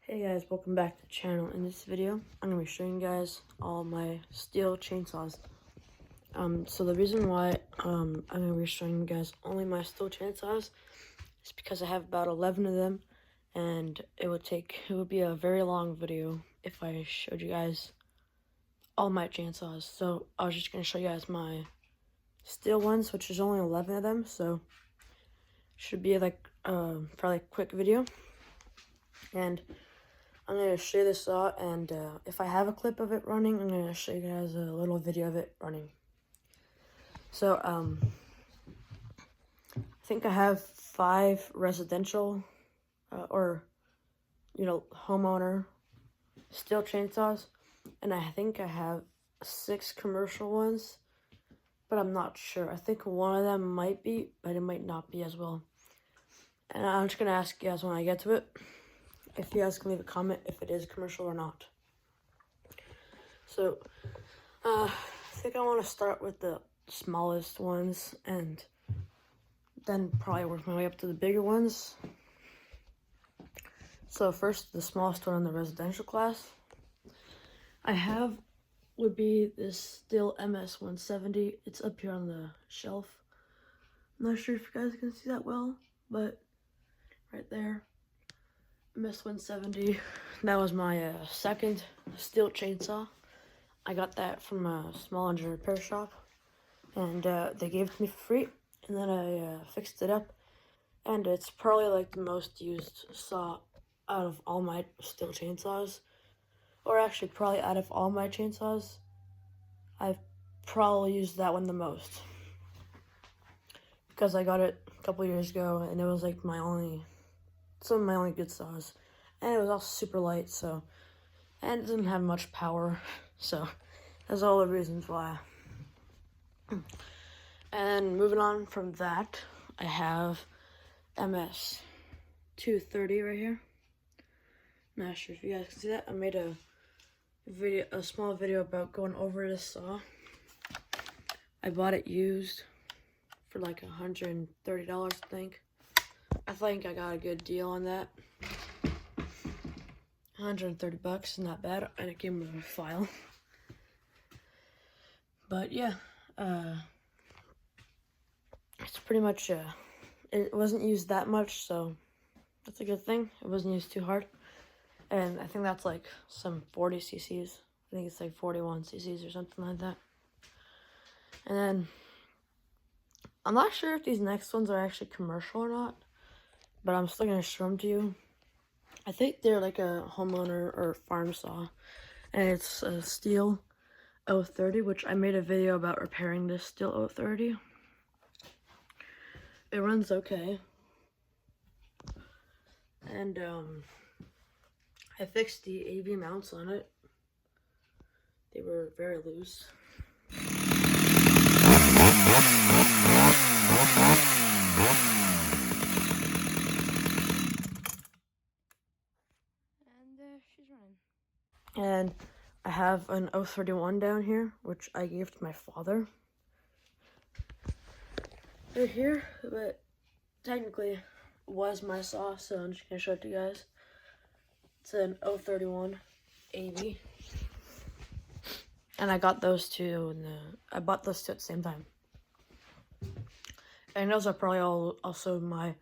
Hey guys, welcome back to the channel. In this video, I'm going to be showing you guys all my STIHL chainsaws. So the reason why I'm going to be showing you guys only my STIHL chainsaws is because I have about 11 of them, and it would be a very long video if I showed you guys all my chainsaws. So I was just going to show you guys my STIHL ones, which is only 11 of them, so should be like probably a quick video. And I'm going to show this saw, and if I have a clip of it running, I'm going to show you guys a little video of it running. So, I think I have 5 residential, homeowner STIHL chainsaws, and I think I have 6 commercial ones, but I'm not sure. I think one of them might be, but it might not be as well. And I'm just going to ask you guys when I get to it, if you guys can leave a comment if it is commercial or not. So, I think I want to start with the smallest ones and then probably work my way up to the bigger ones. So first, the smallest one in the residential class I have would be this STIHL MS-170. It's up here on the shelf. I'm not sure if you guys can see that well, but right there. MS-170, that was my second STIHL chainsaw. I got that from a small engine repair shop, and they gave it to me for free, and then I fixed it up, and it's probably like the most used saw out of all my STIHL chainsaws, or actually probably out of all my chainsaws, I've probably used that one the most, because I got it a couple years ago, and it was like some of my only good saws, and it was all super light, and it doesn't have much power, so that's all the reasons why. And moving on from that, I have MS-230 right here. Not sure if you guys can see that. I made a small video about going over this saw. I bought it used for like $130, I think. I think I got a good deal on that. 130 bucks, not bad, and it came with a file. But yeah, it's pretty much, it wasn't used that much, so that's a good thing. It wasn't used too hard. And I think that's like some 40 cc's. I think it's like 41 cc's or something like that. And then, I'm not sure if these next ones are actually commercial or not, but I'm still going to show them to you. I think they're like a homeowner or farm saw, and it's a STIHL 030, which I made a video about repairing this STIHL 030. It runs okay, and I fixed the AV mounts on it. They were very loose. She's running. And I have an 031 down here, which I gave to my father. Right here, but technically was my saw, so I'm just gonna show it to you guys. It's an 031 AV. And I got those two, I bought those two at the same time. And those are probably also my,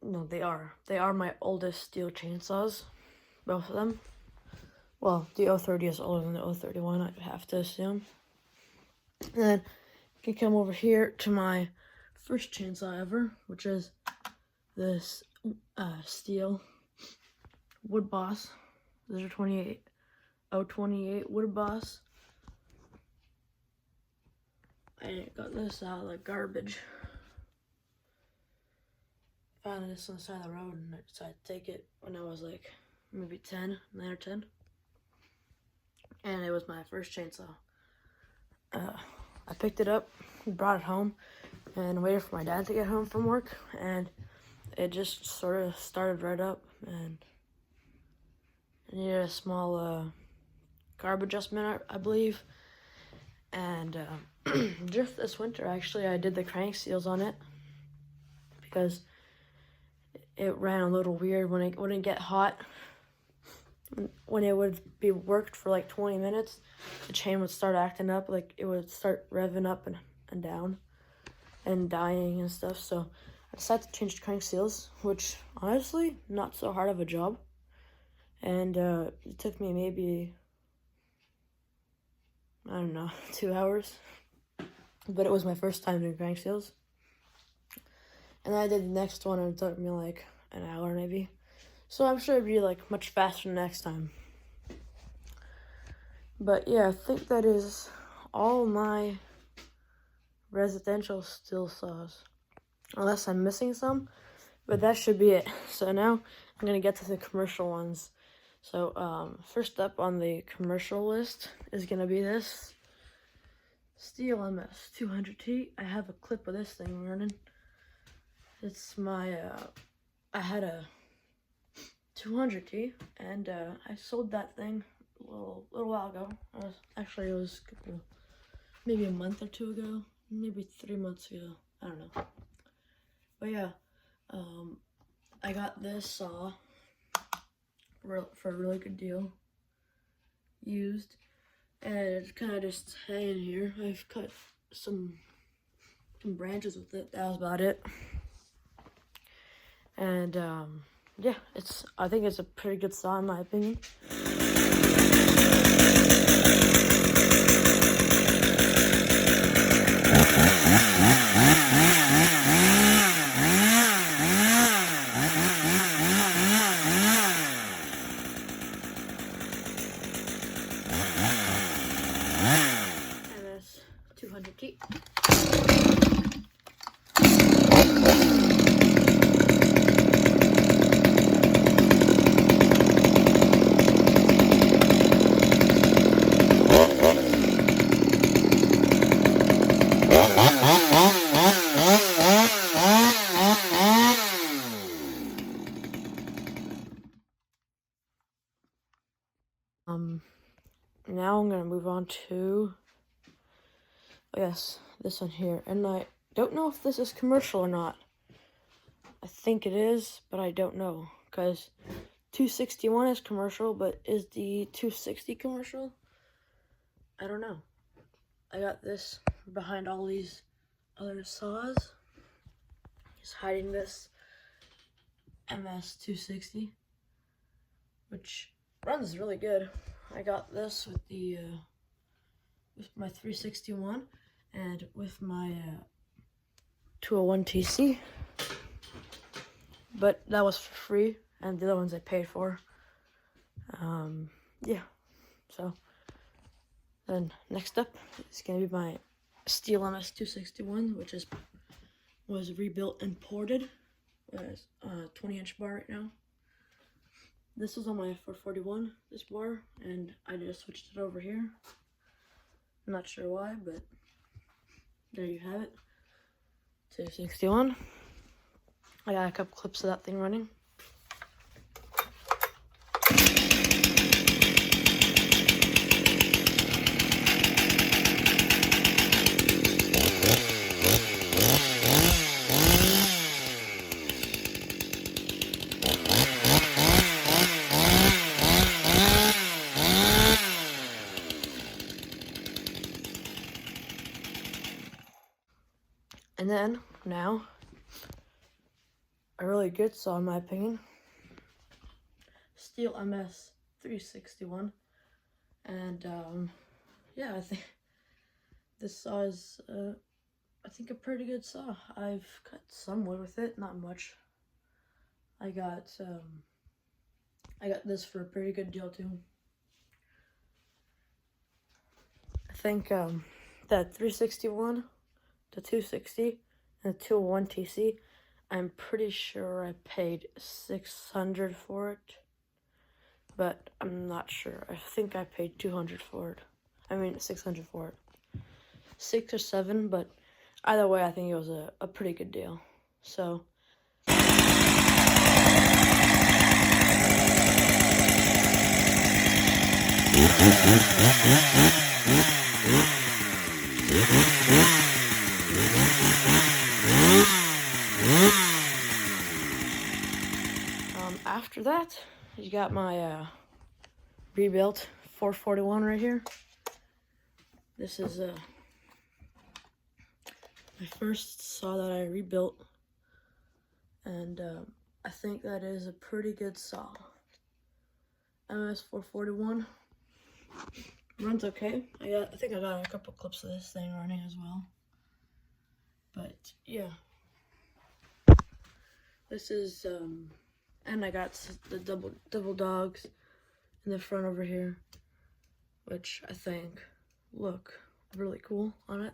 no, they are my oldest STIHL chainsaws, both of them. Well, the 030 is older than the 031, I have to assume. And then you can come over here to my first chainsaw ever, which is this STIHL Wood Boss. These are 028 Wood Boss. I got this out of the garbage. Found this on the side of the road, and I decided to take it when I was like maybe 9 or 10. And it was my first chainsaw. I picked it up, brought it home, and waited for my dad to get home from work, and it just sort of started right up, and I needed a small carb adjustment, I believe. And just this winter, actually, I did the crank seals on it because it ran a little weird when it wouldn't get hot. when it would be worked for like 20 minutes, the chain would start acting up, like it would start revving up and down and dying and stuff. So I decided to change the crank seals, which honestly, not so hard of a job. And it took me maybe, I don't know, 2 hours. But it was my first time doing crank seals. And then I did the next one and it took me like an hour maybe. So I'm sure it'd be like much faster next time. But yeah, I think that is all my residential STIHL saws. Unless I'm missing some, but that should be it. So now I'm gonna get to the commercial ones. So first up on the commercial list is gonna be this STIHL MS 200T. I have a clip of this thing running. It's my, I had a 200T, and I sold that thing a little while ago. It was maybe a month or two ago, maybe 3 months ago. I don't know. But yeah, I got this saw for a really good deal, used, and it's kind of just hanging here. I've cut some branches with it. That was about it. And yeah, I think it's a pretty good saw in my opinion. MS 200T. Now I'm gonna move on to, yes, this one here. And I don't know if this is commercial or not. I think it is, but I don't know, because 261 is commercial, but is the 260 commercial? I don't know. I got this behind all these other saws. Just hiding this MS 260, which runs really good. I got this with the with my 361 and with my 201 TC, but that was for free, and the other ones I paid for. Yeah, so then next up is gonna be my STIHL MS 261, which was rebuilt and ported. It's a 20-inch bar right now. This was on my 441, this bar, and I just switched it over here. I'm not sure why, but there you have it. 261. I got a couple clips of that thing running. And then, now, a really good saw in my opinion, STIHL MS 361, and yeah, I think this saw is, I think, a pretty good saw. I've cut some wood with it, not much. I got this for a pretty good deal too. I think that 361, the 260, and the 201 TC, I'm pretty sure I paid $600 for it, but I'm not sure. I think I paid $200 for it. I mean, $600 for it. 6 or 7, but either way, I think it was a pretty good deal. So after that, you got my rebuilt 441 right here. This is my first saw that I rebuilt, and I think that is a pretty good saw. MS 441 runs okay. I think I got a couple clips of this thing running as well. But yeah, this is and I got the double dogs in the front over here, which I think look really cool on it.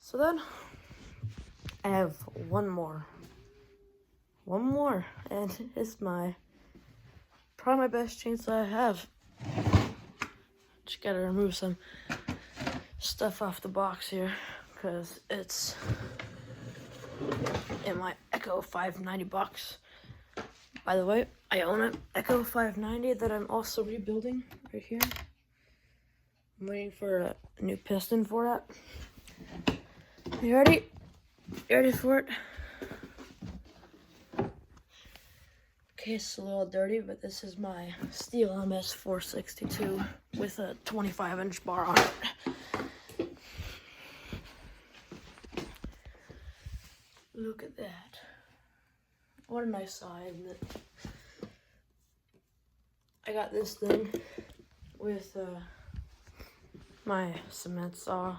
So then I have one more, and it's probably my best chainsaw I have. Just gotta remove some stuff off the box here, because it's in my Echo 590 box. By the way, I own an Echo 590 that I'm also rebuilding right here. I'm waiting for a new piston for it. You ready? You ready for it? Okay, it's a little dirty, but this is my STIHL MS 462 with a 25-inch bar on it. Look at that. What a nice saw, isn't it? I got this thing with my cement saw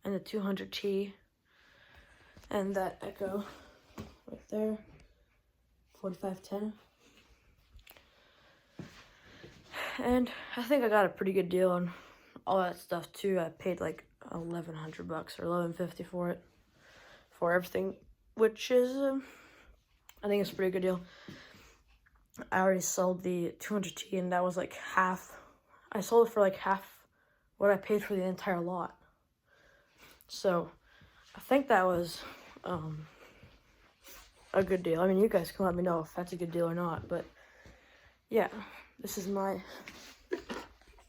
and the 200T and that Echo right there, 4510. And I think I got a pretty good deal on all that stuff too. I paid like $1,100 or $1,150 for it, for everything, which is I think it's a pretty good deal. I already sold the 200T and that was like half. I sold it for like half what I paid for the entire lot. So I think that was a good deal. I mean, you guys can let me know if that's a good deal or not, but yeah, this is my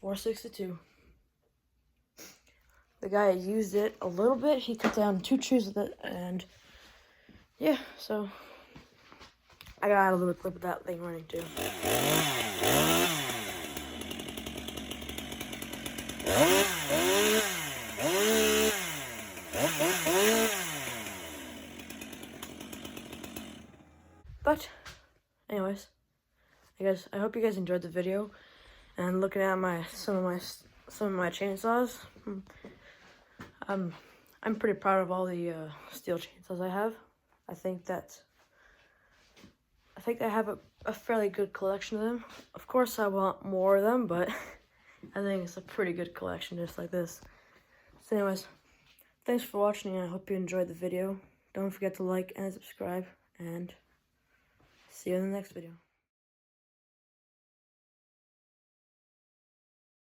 462. The guy used it a little bit. He cut down 2 trees with it, and yeah, so I got a little clip of that thing running too. But anyways, I hope you guys enjoyed the video, and looking at some of my chainsaws. I'm pretty proud of all the STIHL chainsaws I have. I think I have a fairly good collection of them. Of course, I want more of them, but I think it's a pretty good collection, just like this. So anyways, thanks for watching, and I hope you enjoyed the video. Don't forget to like and subscribe, and see you in the next video.